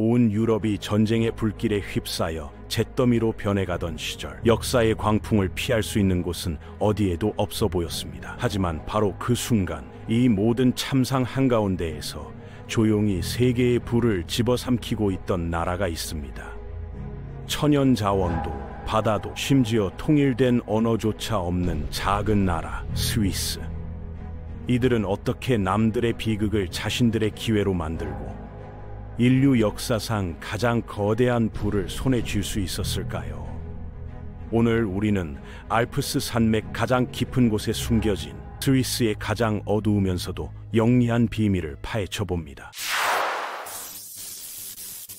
온 유럽이 전쟁의 불길에 휩싸여 잿더미로 변해가던 시절, 역사의 광풍을 피할 수 있는 곳은 어디에도 없어 보였습니다. 하지만 바로 그 순간, 이 모든 참상 한가운데에서 조용히 세계의 불을 집어삼키고 있던 나라가 있습니다. 천연 자원도, 바다도, 심지어 통일된 언어조차 없는 작은 나라, 스위스. 이들은 어떻게 남들의 비극을 자신들의 기회로 만들고 인류 역사상 가장 거대한 불을 손에 쥘 수 있었을까요? 오늘 우리는 알프스 산맥 가장 깊은 곳에 숨겨진 스위스의 가장 어두우면서도 영리한 비밀을 파헤쳐 봅니다.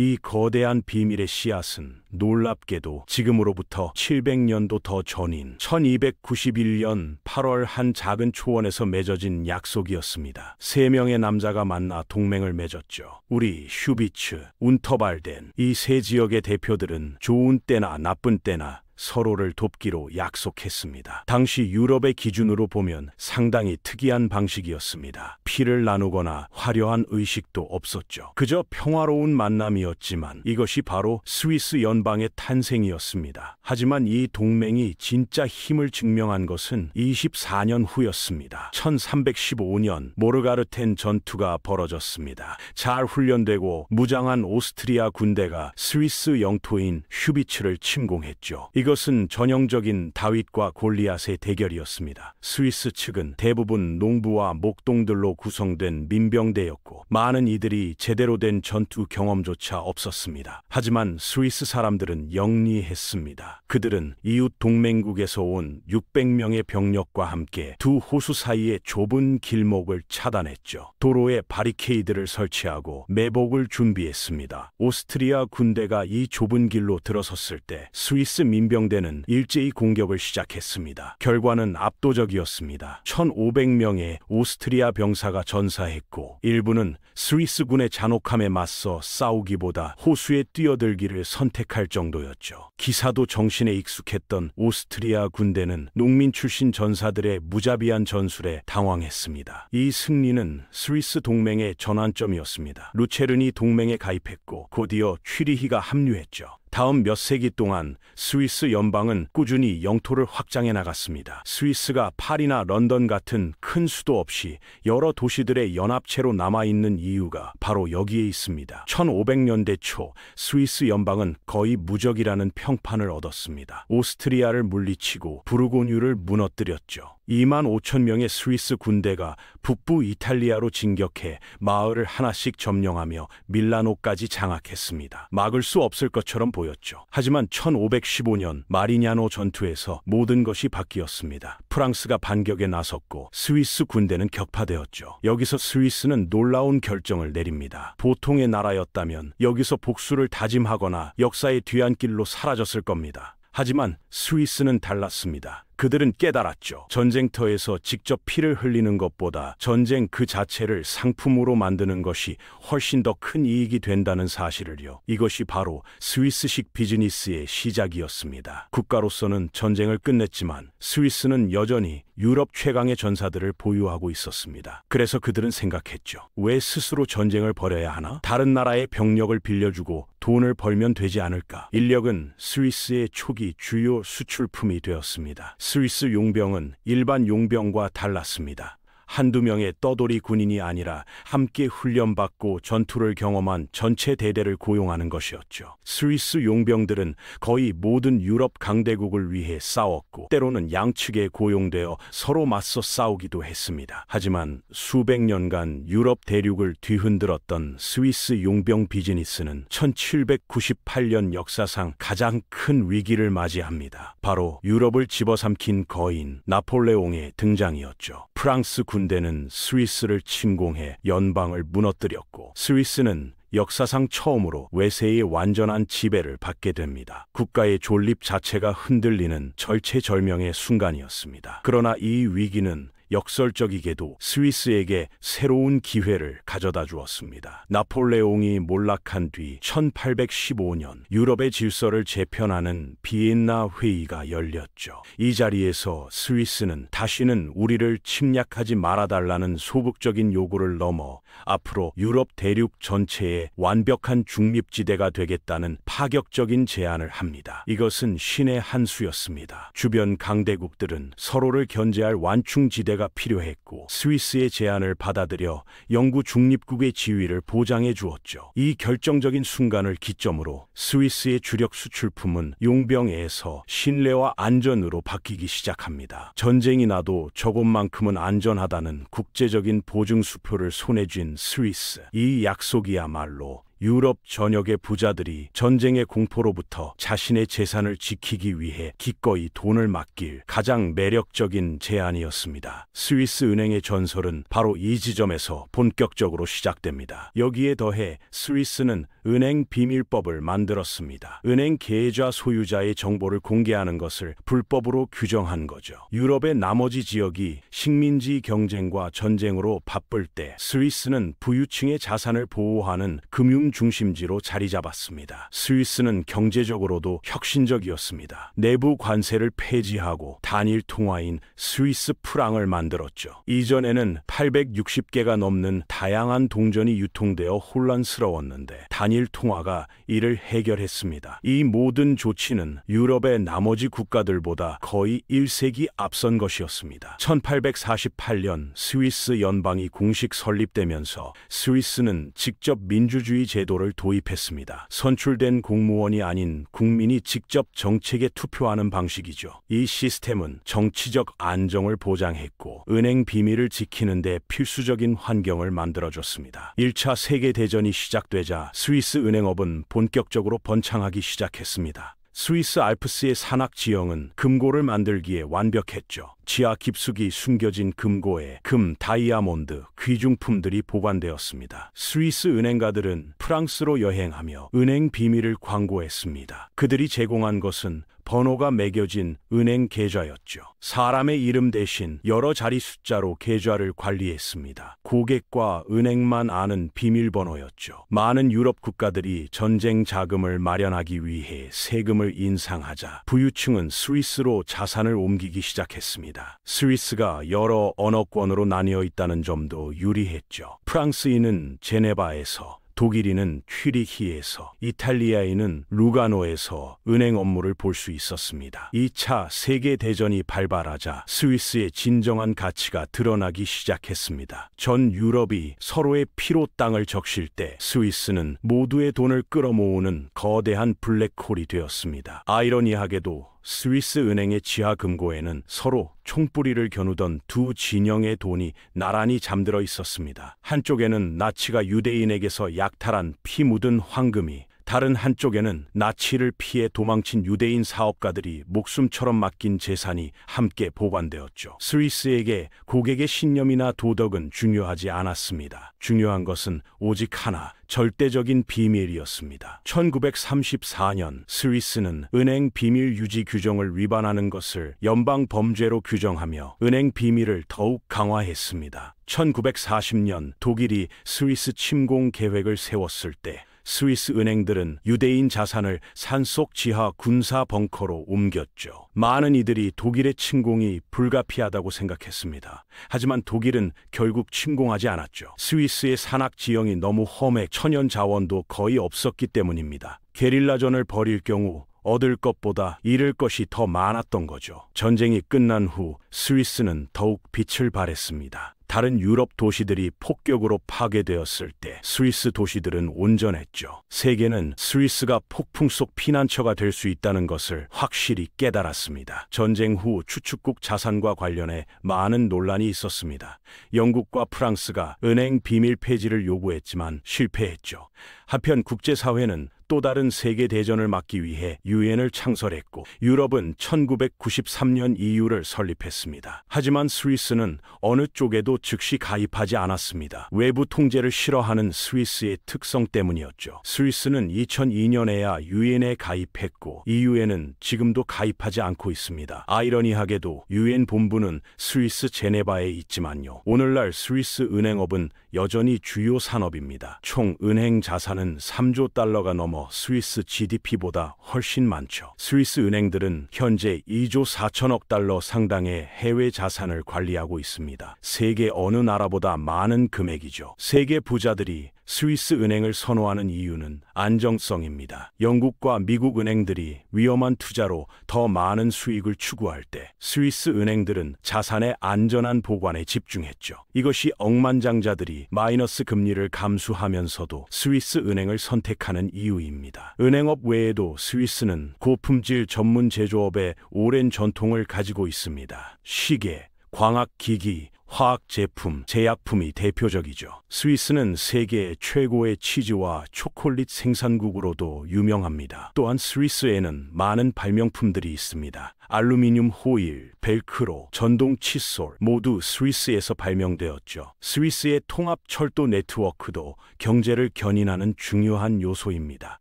이 거대한 비밀의 씨앗은 놀랍게도 지금으로부터 700년도 더 전인 1291년 8월 한 작은 초원에서 맺어진 약속이었습니다. 세 명의 남자가 만나 동맹을 맺었죠. 우리, 슈비츠, 운터발덴, 이 세 지역의 대표들은 좋은 때나 나쁜 때나 서로를 돕기로 약속했습니다. 당시 유럽의 기준으로 보면 상당히 특이한 방식이었습니다. 피를 나누거나 화려한 의식도 없었죠. 그저 평화로운 만남이었지만 이것이 바로 스위스 연방의 탄생이었습니다. 하지만 이 동맹이 진짜 힘을 증명한 것은 24년 후였습니다. 1315년 모르가르텐 전투가 벌어졌습니다. 잘 훈련되고 무장한 오스트리아 군대가 스위스 영토인 슈비츠를 침공했죠. 이것은 전형적인 다윗과 골리앗의 대결이었습니다. 스위스 측은 대부분 농부와 목동들로 구성된 민병대였고 많은 이들이 제대로 된 전투 경험조차 없었습니다. 하지만 스위스 사람들은 영리했습니다. 그들은 이웃 동맹국에서 온 600명의 병력과 함께 두 호수 사이의 좁은 길목을 차단했죠. 도로에 바리케이드를 설치하고 매복을 준비했습니다. 오스트리아 군대가 이 좁은 길로 들어섰을 때 스위스 민병대는 일제히 공격을 시작했습니다. 결과는 압도적이었습니다. 1500명의 오스트리아 병사가 전사했고 일부는 스위스군의 잔혹함에 맞서 싸우기보다 호수에 뛰어들기를 선택할 정도였죠. 기사도 정신에 익숙했던 오스트리아 군대는 농민 출신 전사들의 무자비한 전술에 당황했습니다. 이 승리는 스위스 동맹의 전환점이었습니다. 루체른이 동맹에 가입했고 곧이어 취리히가 합류했죠. 다음 몇 세기 동안 스위스 연방은 꾸준히 영토를 확장해 나갔습니다. 스위스가 파리나 런던 같은 큰 수도 없이 여러 도시들의 연합체로 남아있는 이유가 바로 여기에 있습니다. 1500년대 초 스위스 연방은 거의 무적이라는 평판을 얻었습니다. 오스트리아를 물리치고 부르고뉴를 무너뜨렸죠. 2만 5천 명의 스위스 군대가 북부 이탈리아로 진격해 마을을 하나씩 점령하며 밀라노까지 장악했습니다. 막을 수 없을 것처럼 보였죠. 하지만 1515년 마리냐노 전투에서 모든 것이 바뀌었습니다. 프랑스가 반격에 나섰고 스위스 군대는 격파되었죠. 여기서 스위스는 놀라운 결정을 내립니다. 보통의 나라였다면 여기서 복수를 다짐하거나 역사의 뒤안길로 사라졌을 겁니다. 하지만 스위스는 달랐습니다. 그들은 깨달았죠. 전쟁터에서 직접 피를 흘리는 것보다 전쟁 그 자체를 상품으로 만드는 것이 훨씬 더 큰 이익이 된다는 사실을요. 이것이 바로 스위스식 비즈니스의 시작이었습니다. 국가로서는 전쟁을 끝냈지만 스위스는 여전히 유럽 최강의 전사들을 보유하고 있었습니다. 그래서 그들은 생각했죠. 왜 스스로 전쟁을 벌여야 하나? 다른 나라의 병력을 빌려주고 돈을 벌면 되지 않을까? 인력은 스위스의 초기 주요 수출품이 되었습니다. 스위스 용병은 일반 용병과 달랐습니다. 한두 명의 떠돌이 군인이 아니라 함께 훈련받고 전투를 경험한 전체 대대를 고용하는 것이었죠. 스위스 용병들은 거의 모든 유럽 강대국을 위해 싸웠고 때로는 양측에 고용되어 서로 맞서 싸우기도 했습니다. 하지만 수백 년간 유럽 대륙을 뒤흔들었던 스위스 용병 비즈니스는 1798년 역사상 가장 큰 위기를 맞이합니다. 바로 유럽을 집어삼킨 거인 나폴레옹의 등장이었죠. 프랑스 군대는 스위스를 침공해 연방을 무너뜨렸고 스위스는 역사상 처음으로 외세의 완전한 지배를 받게 됩니다. 국가의 존립 자체가 흔들리는 절체절명의 순간이었습니다. 그러나 이 위기는 역설적이게도 스위스에게 새로운 기회를 가져다 주었습니다. 나폴레옹이 몰락한 뒤 1815년 유럽의 질서를 재편하는 비엔나 회의가 열렸죠. 이 자리에서 스위스는 다시는 우리를 침략하지 말아달라는 소극적인 요구를 넘어 앞으로 유럽 대륙 전체의 완벽한 중립지대가 되겠다는 파격적인 제안을 합니다. 이것은 신의 한 수였습니다. 주변 강대국들은 서로를 견제할 완충지대가 필요했고 스위스의 제안을 받아들여 영구 중립국의 지위를 보장해 주었죠. 이 결정적인 순간을 기점으로 스위스의 주력 수출품은 용병에서 신뢰와 안전으로 바뀌기 시작합니다. 전쟁이 나도 저곳만큼은 안전하다는 국제적인 보증수표를 손에 쥔 스위스. 이 약속이야말로 유럽 전역의 부자들이 전쟁의 공포로부터 자신의 재산을 지키기 위해 기꺼이 돈을 맡길 가장 매력적인 제안이었습니다. 스위스 은행의 전설은 바로 이 지점에서 본격적으로 시작됩니다. 여기에 더해 스위스는 은행 비밀법을 만들었습니다. 은행 계좌 소유자의 정보를 공개하는 것을 불법으로 규정한 거죠. 유럽의 나머지 지역이 식민지 경쟁과 전쟁으로 바쁠 때 스위스는 부유층의 자산을 보호하는 금융 중심지로 자리 잡았습니다. 스위스는 경제적으로도 혁신적이었습니다. 내부 관세를 폐지하고 단일 통화인 스위스 프랑을 만들었죠. 이전에는 860개가 넘는 다양한 동전이 유통되어 혼란스러웠는데 단일 통화가 이를 해결했습니다. 이 모든 조치는 유럽의 나머지 국가들보다 거의 1세기 앞선 것이었습니다. 1848년 스위스 연방이 공식 설립되면서 스위스는 직접 민주주의 제도를 도입했습니다. 선출된 공무원이 아닌 국민이 직접 정책에 투표하는 방식이죠. 이 시스템은 정치적 안정을 보장했고 은행 비밀을 지키는 데 필수적인 환경을 만들어줬습니다. 1차 세계대전이 시작되자 스위스 은행업은 본격적으로 번창하기 시작했습니다. 스위스 알프스의 산악 지형은 금고를 만들기에 완벽했죠. 지하 깊숙이 숨겨진 금고에 금, 다이아몬드, 귀중품들이 보관되었습니다. 스위스 은행가들은 프랑스로 여행하며 은행 비밀을 광고했습니다. 그들이 제공한 것은 번호가 매겨진 은행 계좌였죠. 사람의 이름 대신 여러 자리 숫자로 계좌를 관리했습니다. 고객과 은행만 아는 비밀번호였죠. 많은 유럽 국가들이 전쟁 자금을 마련하기 위해 세금을 인상하자 부유층은 스위스로 자산을 옮기기 시작했습니다. 스위스가 여러 언어권으로 나뉘어 있다는 점도 유리했죠. 프랑스인은 제네바에서, 독일인은 퀴리히에서, 이탈리아인은 루가노에서 은행 업무를 볼 수 있었습니다. 2차 세계대전이 발발하자 스위스의 진정한 가치가 드러나기 시작했습니다. 전 유럽이 서로의 피로 땅을 적실 때 스위스는 모두의 돈을 끌어모으는 거대한 블랙홀이 되었습니다. 아이러니하게도 스위스 은행의 지하 금고에는 서로 총뿌리를 겨누던 두 진영의 돈이 나란히 잠들어 있었습니다. 한쪽에는 나치가 유대인에게서 약탈한 피 묻은 황금이, 다른 한쪽에는 나치를 피해 도망친 유대인 사업가들이 목숨처럼 맡긴 재산이 함께 보관되었죠. 스위스에게 고객의 신념이나 도덕은 중요하지 않았습니다. 중요한 것은 오직 하나, 절대적인 비밀이었습니다. 1934년 스위스는 은행 비밀 유지 규정을 위반하는 것을 연방 범죄로 규정하며 은행 비밀을 더욱 강화했습니다. 1940년 독일이 스위스 침공 계획을 세웠을 때 스위스 은행들은 유대인 자산을 산속 지하 군사 벙커로 옮겼죠. 많은 이들이 독일의 침공이 불가피하다고 생각했습니다. 하지만 독일은 결국 침공하지 않았죠. 스위스의 산악 지형이 너무 험해 천연 자원도 거의 없었기 때문입니다. 게릴라전을 벌일 경우 얻을 것보다 잃을 것이 더 많았던 거죠. 전쟁이 끝난 후 스위스는 더욱 빛을 발했습니다. 다른 유럽 도시들이 폭격으로 파괴되었을 때 스위스 도시들은 온전했죠. 세계는 스위스가 폭풍 속 피난처가 될 수 있다는 것을 확실히 깨달았습니다. 전쟁 후 추축국 자산과 관련해 많은 논란이 있었습니다. 영국과 프랑스가 은행 비밀 폐지를 요구했지만 실패했죠. 한편 국제사회는 또 다른 세계 대전을 막기 위해 유엔을 창설했고 유럽은 1993년 EU를 설립했습니다. 하지만 스위스는 어느 쪽에도 즉시 가입하지 않았습니다. 외부 통제를 싫어하는 스위스의 특성 때문이었죠. 스위스는 2002년에야 유엔에 가입했고 EU에는 지금도 가입하지 않고 있습니다. 아이러니하게도 유엔 본부는 스위스 제네바에 있지만요. 오늘날 스위스 은행업은 여전히 주요 산업입니다. 총 은행 자산은 3조 달러가 넘어 스위스 GDP보다 훨씬 많죠. 스위스 은행들은 현재 2조 4천억 달러 상당의 해외 자산을 관리하고 있습니다. 세계 어느 나라보다 많은 금액이죠. 세계 부자들이 스위스 은행을 선호하는 이유는 안정성입니다. 영국과 미국 은행들이 위험한 투자로 더 많은 수익을 추구할 때 스위스 은행들은 자산의 안전한 보관에 집중했죠. 이것이 억만장자들이 마이너스 금리를 감수하면서도 스위스 은행을 선택하는 이유입니다. 은행업 외에도 스위스는 고품질 전문 제조업에 오랜 전통을 가지고 있습니다. 시계, 광학기기, 화학제품, 제약품이 대표적이죠. 스위스는 세계 최고의 치즈와 초콜릿 생산국으로도 유명합니다. 또한 스위스에는 많은 발명품들이 있습니다. 알루미늄 호일, 벨크로, 전동 칫솔 모두 스위스에서 발명되었죠. 스위스의 통합 철도 네트워크도 경제를 견인하는 중요한 요소입니다.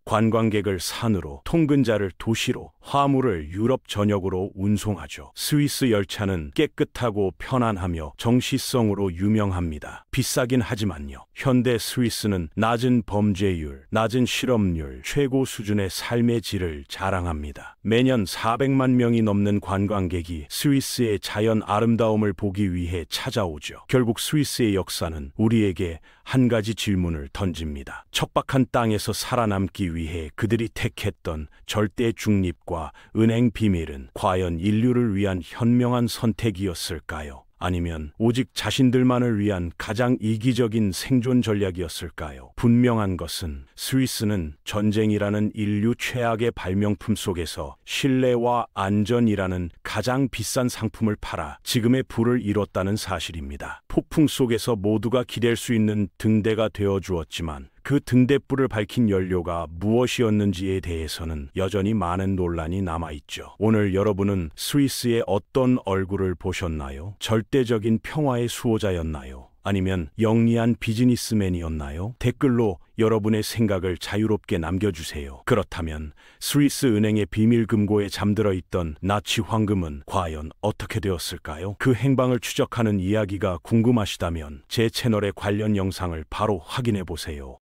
관광객을 산으로, 통근자를 도시로, 화물을 유럽 전역으로 운송하죠. 스위스 열차는 깨끗하고 편안하며 정시성으로 유명합니다. 비싸긴 하지만요. 현대 스위스는 낮은 범죄율, 낮은 실업률, 최고 수준의 삶의 질을 자랑합니다. 매년 400만 명이 넘는 관광객이 스위스의 자연 아름다움을 보기 위해 찾아오죠. 결국 스위스의 역사는 우리에게 한 가지 질문을 던집니다. 척박한 땅에서 살아남기 위해 그들이 택했던 절대 중립과 은행 비밀은 과연 인류를 위한 현명한 선택이었을까요? 아니면 오직 자신들만을 위한 가장 이기적인 생존 전략이었을까요? 분명한 것은 스위스는 전쟁이라는 인류 최악의 발명품 속에서 신뢰와 안전이라는 가장 비싼 상품을 팔아 지금의 부를 이뤘다는 사실입니다. 폭풍 속에서 모두가 기댈 수 있는 등대가 되어 주었지만 그 등대불을 밝힌 연료가 무엇이었는지에 대해서는 여전히 많은 논란이 남아있죠. 오늘 여러분은 스위스의 어떤 얼굴을 보셨나요? 절대적인 평화의 수호자였나요? 아니면 영리한 비즈니스맨이었나요? 댓글로 여러분의 생각을 자유롭게 남겨주세요. 그렇다면 스위스 은행의 비밀 금고에 잠들어 있던 나치 황금은 과연 어떻게 되었을까요? 그 행방을 추적하는 이야기가 궁금하시다면 제 채널의 관련 영상을 바로 확인해 보세요.